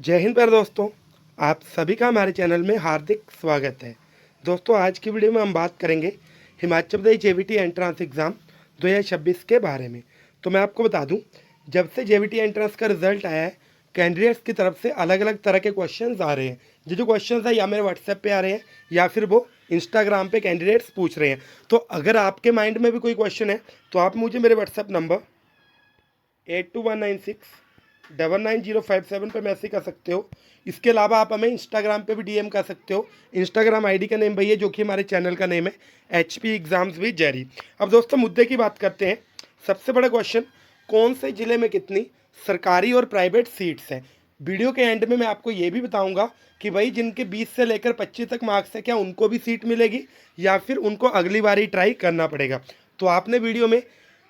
जय हिंद प्यारे दोस्तों। आप सभी का हमारे चैनल में हार्दिक स्वागत है। दोस्तों आज की वीडियो में हम बात करेंगे Himachal Pradesh JVT entrance exam 2026 के बारे में। तो मैं आपको बता दूं, जब से जेवीटी एंट्रेंस का रिजल्ट आया है, कैंडिडेट्स की तरफ से अलग अलग तरह के क्वेश्चंस आ रहे हैं। जो क्वेश्चंस है या मेरे व्हाट्सएप पे आ रहे हैं या फिर वो इंस्टाग्राम पे कैंडिडेट्स पूछ रहे हैं। तो अगर आपके माइंड में भी कोई क्वेश्चन है तो आप मुझे मेरे व्हाट्सएप नंबर 8219699057 पे मैसेज कर सकते हो। इसके अलावा आप हमें इंस्टाग्राम पे भी डीएम कर सकते हो। इंस्टाग्राम आईडी का नेम वही है जो कि हमारे चैनल का नेम है, HP एग्जाम्स विद जेरी। अब दोस्तों मुद्दे की बात करते हैं। सबसे बड़ा क्वेश्चन, कौन से ज़िले में कितनी सरकारी और प्राइवेट सीट्स हैं। वीडियो के एंड में मैं आपको ये भी बताऊंगा कि भाई जिनके 20 से लेकर 25 तक मार्क्स है, क्या उनको भी सीट मिलेगी या फिर उनको अगली बार ही ट्राई करना पड़ेगा। तो आपने वीडियो में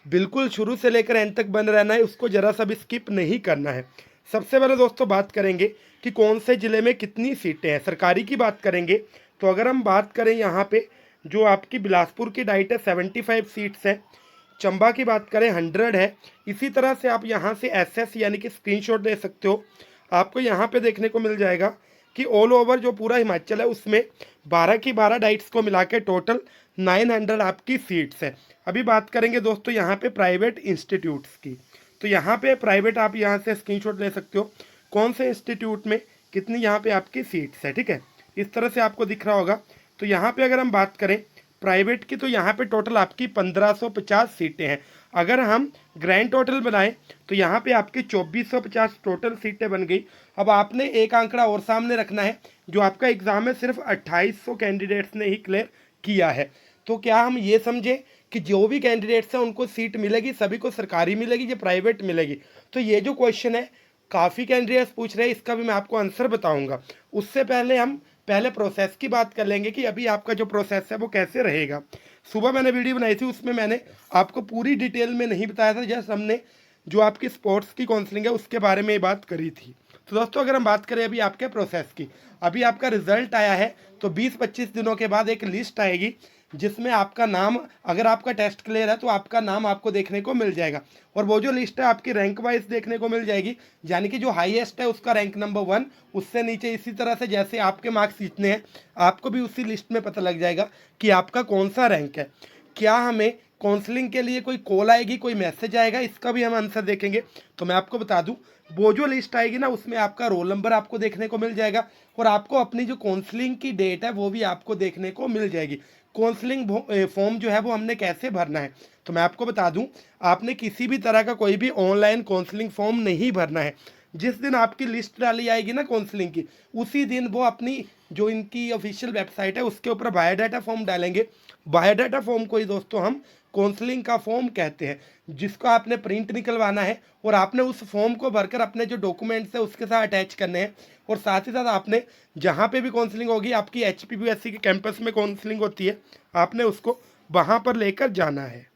बिल्कुल शुरू से लेकर एंड तक बन रहना है, उसको ज़रा सा भी स्किप नहीं करना है। सबसे पहले दोस्तों बात करेंगे कि कौन से ज़िले में कितनी सीटें हैं। सरकारी की बात करेंगे तो अगर हम बात करें यहाँ पे जो आपकी बिलासपुर की डाइट है 75 सीट्स है, चंबा की बात करें 100 है। इसी तरह से आप यहाँ से SS यानी कि स्क्रीनशॉट ले सकते हो। आपको यहाँ पे देखने को मिल जाएगा कि ऑल ओवर जो पूरा हिमाचल है उसमें 12 की 12 डाइट्स को मिला के टोटल 900 आपकी सीट्स है। अभी बात करेंगे दोस्तों यहाँ पे प्राइवेट इंस्टीट्यूट्स की। तो यहाँ पे प्राइवेट आप यहाँ से स्क्रीनशॉट ले सकते हो कौन से इंस्टीट्यूट में कितनी यहाँ पे आपकी सीट्स है। ठीक है, इस तरह से आपको दिख रहा होगा। तो यहाँ पे अगर हम बात करें प्राइवेट की तो यहाँ पे टोटल आपकी 1550 सीटें हैं। अगर हम ग्रैंड टोटल बनाएं तो यहाँ पे आपकी 2450 टोटल सीटें बन गई। अब आपने एक आंकड़ा और सामने रखना है, जो आपका एग्ज़ाम है सिर्फ 2800 कैंडिडेट्स ने ही क्लियर किया है। तो क्या हम ये समझे कि जो भी कैंडिडेट्स हैं उनको सीट मिलेगी, सभी को सरकारी मिलेगी या प्राइवेट मिलेगी। तो ये जो क्वेश्चन है काफ़ी कैंडिडेट्स पूछ रहे हैं, इसका भी मैं आपको आंसर बताऊंगा। उससे पहले हम पहले प्रोसेस की बात कर लेंगे कि अभी आपका जो प्रोसेस है वो कैसे रहेगा। सुबह मैंने वीडियो बनाई थी, उसमें मैंने आपको पूरी डिटेल में नहीं बताया था, जस्ट हमने जो आपकी स्पोर्ट्स की काउंसलिंग है उसके बारे में बात करी थी। तो दोस्तों अगर हम बात करें अभी आपके प्रोसेस की, अभी आपका रिजल्ट आया है तो 20-25 दिनों के बाद एक लिस्ट आएगी जिसमें आपका नाम, अगर आपका टेस्ट क्लियर है तो आपका नाम आपको देखने को मिल जाएगा। और वो जो लिस्ट है आपकी रैंक वाइज देखने को मिल जाएगी, यानी कि जो हाईएस्ट है उसका रैंक नंबर 1, उससे नीचे इसी तरह से जैसे आपके मार्क्स जितने हैं आपको भी उसी लिस्ट में पता लग जाएगा कि आपका कौन सा रैंक है। क्या हमें काउंसलिंग के लिए कोई कॉल आएगी, कोई मैसेज आएगा, इसका भी हम आंसर देखेंगे। तो मैं आपको बता दूं, वो जो लिस्ट आएगी ना उसमें आपका रोल नंबर आपको देखने को मिल जाएगा और आपको अपनी जो काउंसलिंग की डेट है वो भी आपको देखने को मिल जाएगी। काउंसलिंग फॉर्म जो है वो हमने कैसे भरना है तो मैं आपको बता दूं, आपने किसी भी तरह का कोई भी ऑनलाइन काउंसलिंग फॉर्म नहीं भरना है। जिस दिन आपकी लिस्ट डाली आएगी ना काउंसलिंग की, उसी दिन वो अपनी जो इनकी ऑफिशियल वेबसाइट है उसके ऊपर बायोडाटा फॉर्म डालेंगे। बायोडाटा फॉर्म को ही दोस्तों हम काउंसलिंग का फॉर्म कहते हैं, जिसको आपने प्रिंट निकलवाना है और आपने उस फॉर्म को भरकर अपने जो डॉक्यूमेंट्स है उसके साथ अटैच करने हैं। और साथ ही साथ आपने जहाँ पे भी काउंसलिंग होगी, आपकी HPPSC के कैंपस में काउंसलिंग होती है, आपने उसको वहाँ पर लेकर जाना है।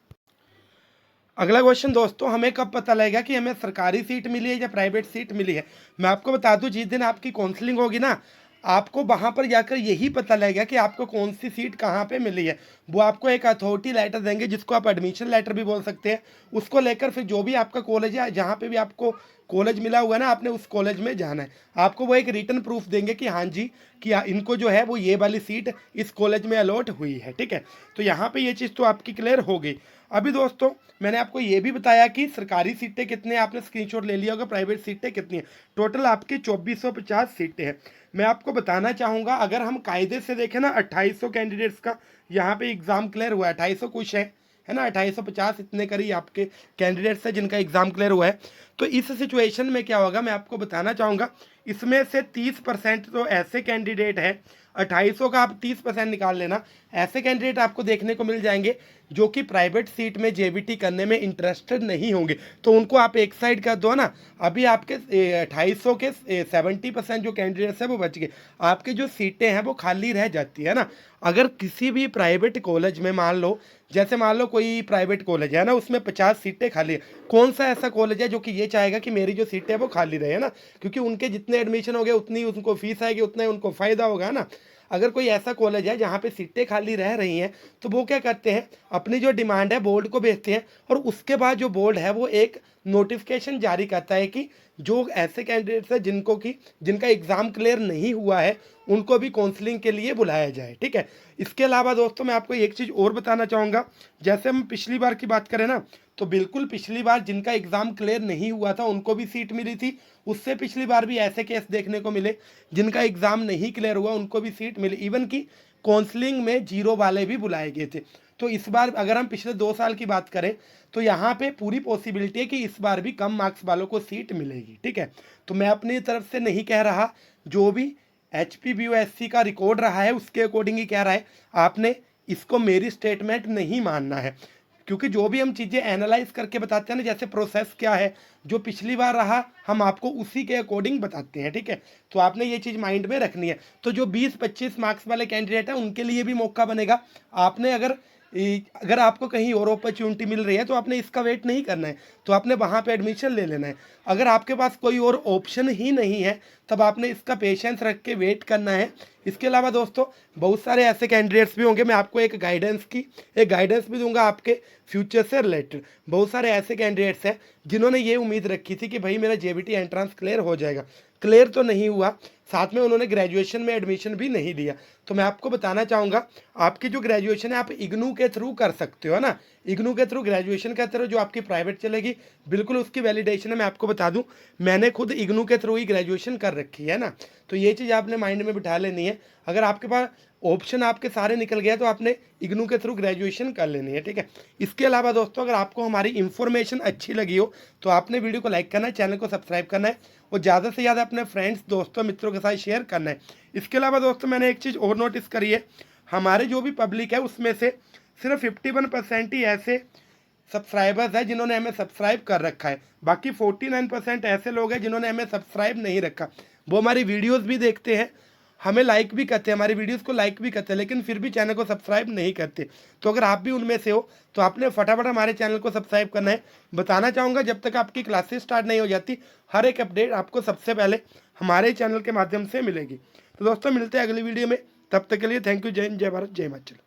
अगला क्वेश्चन दोस्तों, हमें कब पता लगेगा कि हमें सरकारी सीट मिली है या प्राइवेट सीट मिली है। मैं आपको बता दूं, जिस दिन आपकी काउंसलिंग होगी ना, आपको वहाँ पर जाकर यही पता लगेगा कि आपको कौन सी सीट कहाँ पे मिली है। वो आपको एक अथॉरिटी लेटर देंगे जिसको आप एडमिशन लेटर भी बोल सकते हैं। उसको लेकर फिर जो भी आपका कॉलेज है, जहाँ पे भी आपको कॉलेज मिला हुआ है ना, आपने उस कॉलेज में जाना है। आपको वो एक रिटन प्रूफ देंगे कि हाँ जी, कि इनको जो है वो ये वाली सीट इस कॉलेज में अलॉट हुई है। ठीक है, तो यहाँ पे ये चीज़ तो आपकी क्लियर हो गई। अभी दोस्तों मैंने आपको ये भी बताया कि सरकारी सीटें कितने हैं, आपने स्क्रीनशॉट ले लिया होगा, प्राइवेट सीटें कितनी हैं। टोटल आपकी 2450 सीटें हैं। मैं आपको बताना चाहूँगा, अगर हम कायदे से देखें ना, 2800 कैंडिडेट्स का यहाँ पे एग्ज़ाम क्लियर हुआ है। 2800 कुछ है ना, 2850 इतने करीब आपके कैंडिडेट्स हैं जिनका एग्ज़ाम क्लियर हुआ है। तो इस सिचुएशन में क्या होगा मैं आपको बताना चाहूँगा, इसमें से 30% तो ऐसे कैंडिडेट हैं, 2800 का आप 30% निकाल लेना, ऐसे कैंडिडेट आपको देखने को मिल जाएंगे जो कि प्राइवेट सीट में जेबीटी करने में इंटरेस्टेड नहीं होंगे। तो उनको आप एक साइड कर दो ना। अभी आपके 2800 के 70% जो कैंडिडेट्स हैं वो बच गए, आपकी जो सीटें हैं वो खाली रह जाती है ना। अगर किसी भी प्राइवेट कॉलेज में मान लो, जैसे मान लो कोई प्राइवेट कॉलेज है ना, उसमें 50 सीटें खाली है, कौन सा ऐसा कॉलेज है जो कि ये चाहेगा कि मेरी जो सीटें है वो खाली रहे ना, क्योंकि उनके जितने एडमिशन हो गए उतनी उनको फीस आएगी, उतना ही उनको फ़ायदा होगा ना। अगर कोई ऐसा कॉलेज है जहाँ पे सीटें खाली रह रही हैं तो वो क्या करते हैं, अपनी जो डिमांड है बोर्ड को भेजते हैं और उसके बाद जो बोर्ड है वो एक नोटिफिकेशन जारी करता है कि जो ऐसे कैंडिडेट्स हैं जिनका एग्ज़ाम क्लियर नहीं हुआ है, उनको भी काउंसलिंग के लिए बुलाया जाए, ठीक है। इसके अलावा दोस्तों मैं आपको एक चीज़ और बताना चाहूँगा, जैसे हम पिछली बार की बात करें ना, तो बिल्कुल पिछली बार जिनका एग्ज़ाम क्लियर नहीं हुआ था उनको भी सीट मिली थी। उससे पिछली बार भी ऐसे केस देखने को मिले, जिनका एग्ज़ाम नहीं क्लियर हुआ उनको भी सीट मिली, इवन कि काउंसलिंग में जीरो वाले भी बुलाए गए थे। तो इस बार अगर हम पिछले 2 साल की बात करें, तो यहाँ पे पूरी पॉसिबिलिटी है कि इस बार भी कम मार्क्स वालों को सीट मिलेगी, ठीक है। तो मैं अपनी तरफ से नहीं कह रहा, जो भी HPBUSC का रिकॉर्ड रहा है उसके अकॉर्डिंग ही कह रहा है। आपने इसको मेरी स्टेटमेंट नहीं मानना है, क्योंकि जो भी हम चीज़ें एनालाइज करके बताते हैं ना, जैसे प्रोसेस क्या है, जो पिछली बार रहा हम आपको उसी के अकॉर्डिंग बताते हैं, ठीक है। तो आपने ये चीज़ माइंड में रखनी है। तो जो 20-25 मार्क्स वाले कैंडिडेट हैं उनके लिए भी मौका बनेगा। आपने अगर आपको कहीं और अपॉर्चुनिटी मिल रही है तो आपने इसका वेट नहीं करना है, तो आपने वहाँ पे एडमिशन ले लेना है। अगर आपके पास कोई और ऑप्शन ही नहीं है, तब आपने इसका पेशेंस रख के वेट करना है। इसके अलावा दोस्तों बहुत सारे ऐसे कैंडिडेट्स भी होंगे, मैं आपको एक गाइडेंस भी दूंगा आपके फ्यूचर से रिलेटेड। बहुत सारे ऐसे कैंडिडेट्स हैं जिन्होंने ये उम्मीद रखी थी कि भाई मेरा JBT एंट्रेंस क्लियर हो जाएगा, क्लियर तो नहीं हुआ, साथ में उन्होंने ग्रेजुएशन में एडमिशन भी नहीं लिया। तो मैं आपको बताना चाहूँगा, आपकी जो ग्रेजुएशन है आप इग्नू के थ्रू कर सकते हो ना, इग्नू के थ्रू ग्रेजुएशन करते रहो, जो आपकी प्राइवेट चलेगी बिल्कुल उसकी वैलिडेशन है। मैं आपको बता दूं, मैंने खुद इग्नू के थ्रू ही ग्रेजुएशन कर रखी है ना, तो ये चीज़ आपने माइंड में बिठा लेनी है। अगर आपके पास ऑप्शन आपके सारे निकल गया तो आपने इग्नू के थ्रू ग्रेजुएशन कर लेनी है, ठीक है। इसके अलावा दोस्तों अगर आपको हमारी इन्फॉर्मेशन अच्छी लगी हो तो आपने वीडियो को लाइक करना है, चैनल को सब्सक्राइब करना है और ज़्यादा से ज़्यादा अपने फ्रेंड्स दोस्तों मित्रों के साथ शेयर करना है। इसके अलावा दोस्तों मैंने एक चीज़ और नोटिस करी है, हमारे जो भी पब्लिक है उसमें से सिर्फ 51% ही ऐसे सब्सक्राइबर्स है जिन्होंने हमें सब्सक्राइब कर रखा है। बाकी 49% ऐसे लोग हैं जिन्होंने हमें सब्सक्राइब नहीं रखा। वो हमारी वीडियोस भी देखते हैं, हमें लाइक भी करते हैं, हमारी वीडियोस को लाइक भी करते हैं, लेकिन फिर भी चैनल को सब्सक्राइब नहीं करते। तो अगर आप भी उनमें से हो तो आपने फटाफट हमारे चैनल को सब्सक्राइब करना है। बताना चाहूँगा, जब तक आपकी क्लासेस स्टार्ट नहीं हो जाती, हर एक अपडेट आपको सबसे पहले हमारे चैनल के माध्यम से मिलेगी। तो दोस्तों मिलते हैं अगली वीडियो में, तब तक के लिए थैंक यू। जय हिंद, जय भारत, जय हिमाचल।